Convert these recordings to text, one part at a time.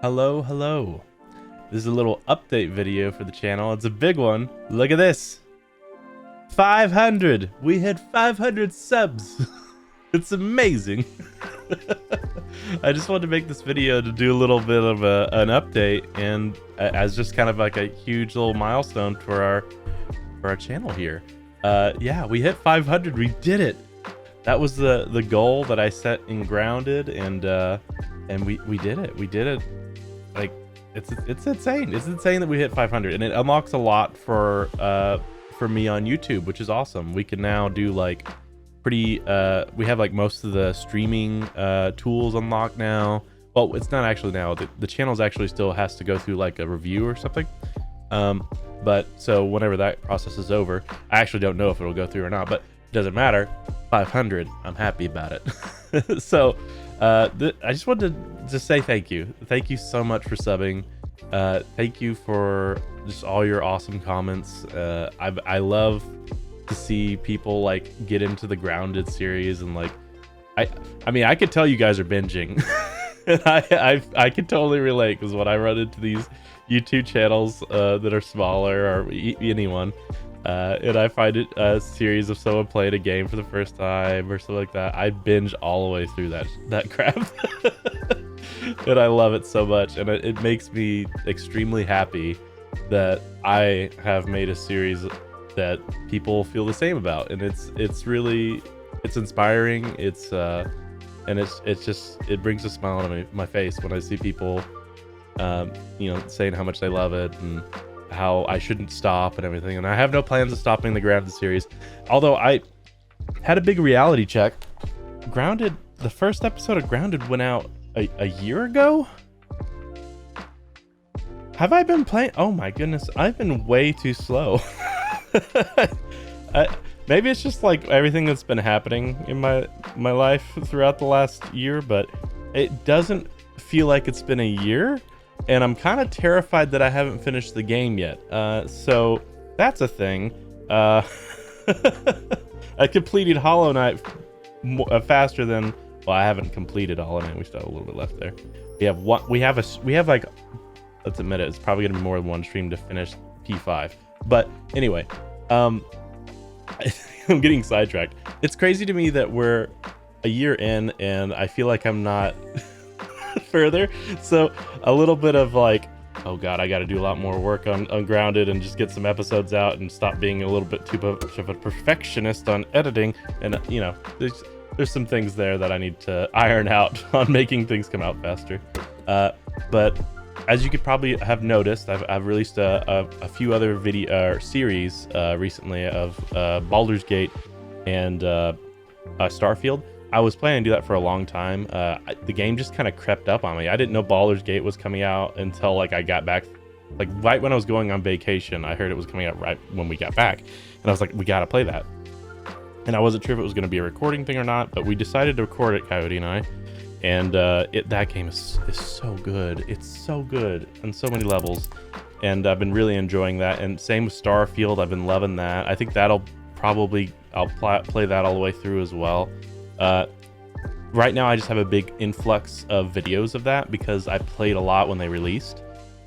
Hello, hello. This is a little update video for the channel. It's a big one. Look at this. 500. We hit 500 subs. It's amazing. I just wanted to make this video to do a little bit of an update and as just kind of like a huge little milestone for our channel here. Yeah, we hit 500. We did it. That was the goal that I set in Grounded, and we did it. We did it. Like it's insane. It's insane that we hit 500, and it unlocks a lot for me on YouTube, which is awesome. We can now do like pretty we have like most of the streaming tools unlocked now. Well, it's not actually now. The channel's actually still has to go through like a review or something. But so whenever that process is over, I actually don't know if it'll go through or not, but it doesn't matter. 500, I'm happy about it. So I just wanted to say thank you. Thank you so much for subbing. Thank you for just all your awesome comments. I love to see people like get into the Grounded series, and like I mean I could tell you guys are binging. And I can totally relate, because when I run into these YouTube channels that are smaller, or anyone, and I find it a series of someone playing a game for the first time or something like that, I binge all the way through that crap. And I love it so much, and it makes me extremely happy that I have made a series that people feel the same about, and it's really inspiring. And it's just, it brings a smile on my face when I see people saying how much they love it and how I shouldn't stop and everything. And I have no plans of stopping the Grounded series, although I had a big reality check. Grounded, the first episode of Grounded went out a year ago. Have I been playing? Oh my goodness, I've been way too slow. Maybe it's just like everything that's been happening in my life throughout the last year, but it doesn't feel like it's been a year, and I'm kind of terrified that I haven't finished the game yet. So that's a thing. I completed Hollow Knight faster than, well, I haven't completed Hollow Knight. We still have a little bit left there. We have like, let's admit it, it's probably gonna be more than one stream to finish P5. But anyway, I'm getting sidetracked. It's crazy to me that we're a year in and I feel like I'm not further. So a little bit of like, oh god, I got to do a lot more work on Grounded and just get some episodes out and stop being a little bit too much of a perfectionist on editing. And there's some things there that I need to iron out on making things come out faster. But as you could probably have noticed, I've released a few other video series recently of Baldur's Gate and Starfield. I was planning to do that for a long time. The game just kind of crept up on me. I didn't know Baldur's Gate was coming out until like I got back, like right when I was going on vacation. I heard it was coming out right when we got back, and I was like, we gotta play that. And I wasn't sure if it was going to be a recording thing or not, but we decided to record it, Coyote and I. And that game is so good. It's so good on so many levels, and I've been really enjoying that. And same with Starfield, I've been loving that. I think I'll play that all the way through as well. Right now I just have a big influx of videos of that because I played a lot when they released,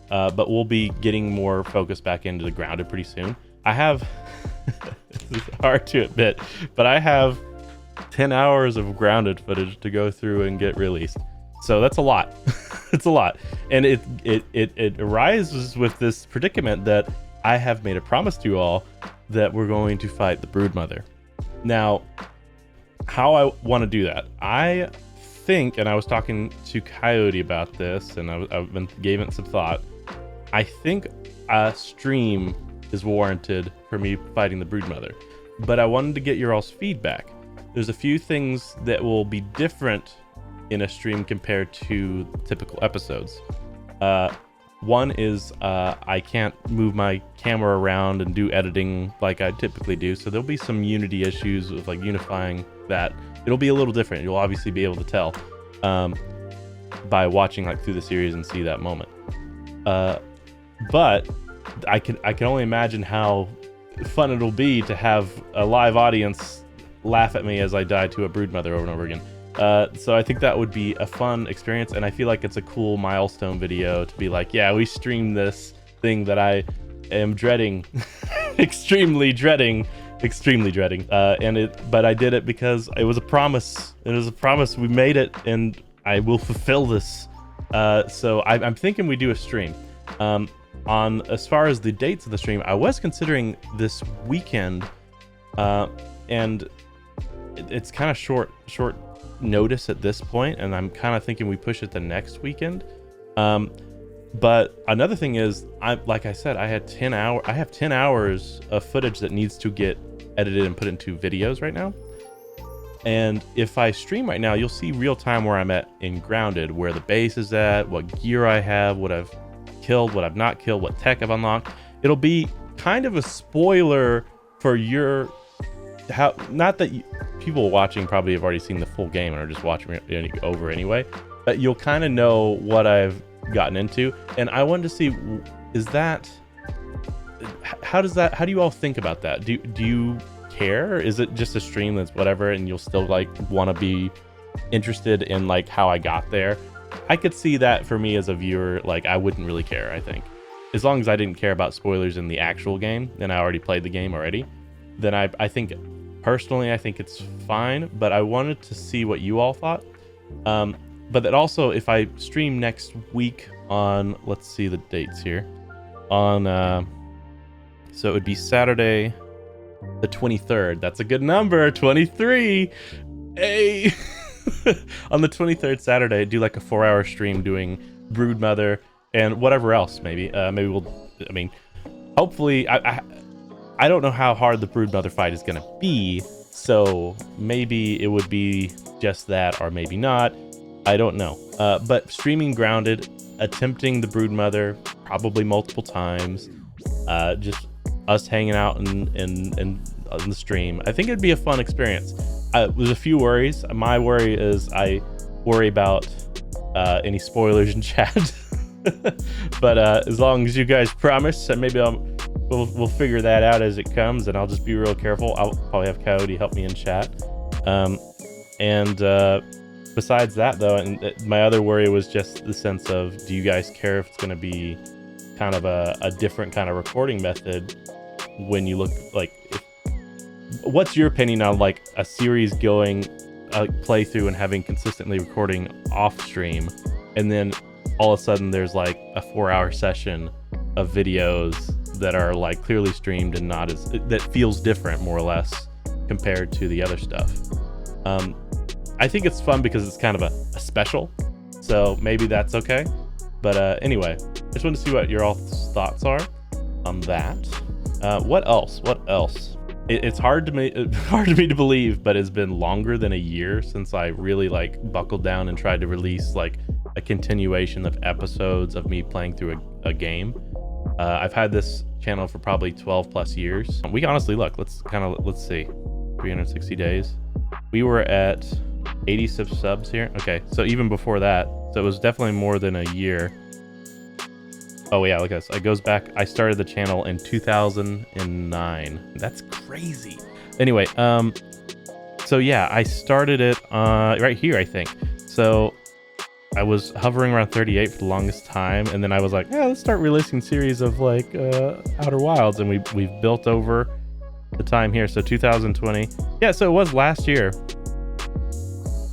but we'll be getting more focus back into the Grounded pretty soon. I have this is hard to admit, but I have 10 hours of Grounded footage to go through and get released, so that's a lot. It's a lot, and it arises with this predicament that I have made a promise to you all that we're going to fight the Broodmother. Now, how I want to do that, I think, and I was talking to Coyote about this, and I've been giving it some thought. I think a stream is warranted for me fighting the Broodmother, but I wanted to get your all's feedback. There's a few things that will be different in a stream compared to typical episodes. One is I can't move my camera around and do editing like I typically do, so there'll be some Unity issues with like unifying that. It'll be a little different. You'll obviously be able to tell by watching like through the series and see that moment. But I can only imagine how fun it'll be to have a live audience laugh at me as I die to a Broodmother over and over again. So I think that would be a fun experience, and I feel like it's a cool milestone video to be like, yeah, we streamed this thing that I am dreading, extremely dreading. But I did it because it was a promise. It was a promise. We made it, and I will fulfill this. So I'm thinking we do a stream. On as far as the dates of the stream, I was considering this weekend, and it's kind of short notice at this point, and I'm kind of thinking we push it the next weekend. But another thing is, like I said, I have 10 hours of footage that needs to get edited and put into videos right now. And if I stream right now, you'll see real time where I'm at in Grounded, where the base is at, what gear I have, what I've killed, what I've not killed, what tech I've unlocked. It'll be kind of a spoiler for not that people watching probably have already seen the full game and are just watching it over anyway, but you'll kind of know what I've gotten into. And I wanted to see, how do you all think about that? Do you care? Is it just a stream that's whatever, and you'll still like want to be interested in like how I got there? I could see that for me as a viewer, like I wouldn't really care. I think as long as I didn't care about spoilers in the actual game, and I already played the game already, then I think personally, I think it's fine. But I wanted to see what you all thought. But that also, if I stream next week on, let's see the dates here, on so it would be Saturday the 23rd. That's a good number, 23. Hey. On the 23rd Saturday, do like a 4-hour stream doing Broodmother and whatever else. Maybe hopefully, I don't know how hard the Broodmother fight is gonna be, so maybe it would be just that, or maybe not. I don't know. But streaming Grounded, attempting the Broodmother probably multiple times, just us hanging out and on the stream. I think it'd be a fun experience. There's a few worries. My worry is I worry about any spoilers in chat. But as long as you guys promise, maybe we'll figure that out as it comes, and I'll just be real careful. I'll probably have Coyote help me in chat. Besides that, though, and my other worry was just the sense of, do you guys care if it's going to be kind of a different kind of recording method when you look like... What's your opinion on like a series going a playthrough and having consistently recording off stream, and then all of a sudden there's like a 4-hour session of videos that are like clearly streamed and not as, that feels different more or less compared to the other stuff? I think it's fun because it's kind of a special, so maybe that's okay. But anyway, I just want to see what your all's thoughts are on that. What else? It's hard to me to believe, but it's been longer than a year since I really like buckled down and tried to release like a continuation of episodes of me playing through a game. I've had this channel for probably 12 plus years. We honestly look, let's see, 360 days. We were at 86 subs here. Okay, so even before that, so it was definitely more than a year. Oh yeah, look at this. It goes back. I started the channel in 2009. That's crazy. Anyway, so yeah, I started it right here, I think. So I was hovering around 38 for the longest time, and then I was like, yeah, let's start releasing series of like Outer Wilds, and we've built over the time here. So 2020. Yeah, so it was last year.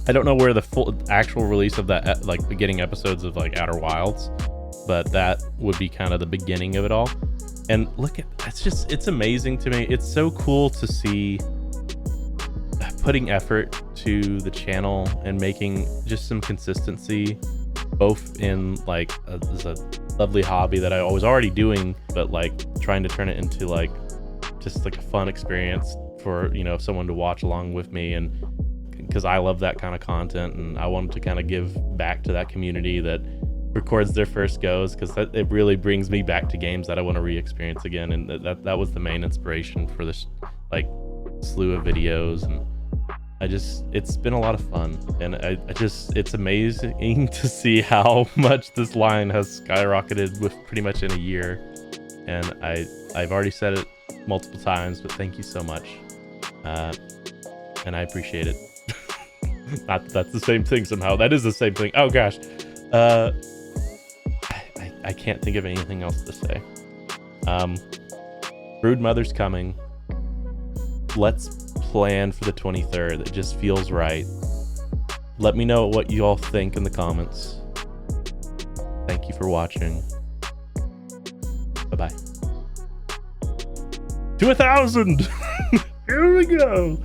I don't know where the full actual release of that like beginning episodes of like Outer Wilds, but that would be kind of the beginning of it all. And look at, it's amazing to me. It's so cool to see putting effort to the channel and making just some consistency, both in like as a lovely hobby that I was already doing, but like trying to turn it into like just like a fun experience for, you know, someone to watch along with me, and because I love that kind of content, and I wanted to kind of give back to that community that records their first goes, because it really brings me back to games that I want to re-experience again. And that was the main inspiration for this like slew of videos. And it's been a lot of fun, and it's amazing to see how much this line has skyrocketed with pretty much in a year. And I've already said it multiple times, but thank you so much, and I appreciate it. Not that that's the same thing somehow. That is the same thing. Oh gosh. I can't think of anything else to say. Brood Mother's coming. Let's plan for the 23rd. It just feels right. Let me know what you all think in the comments. Thank you for watching. Bye-bye. To 1,000! Here we go!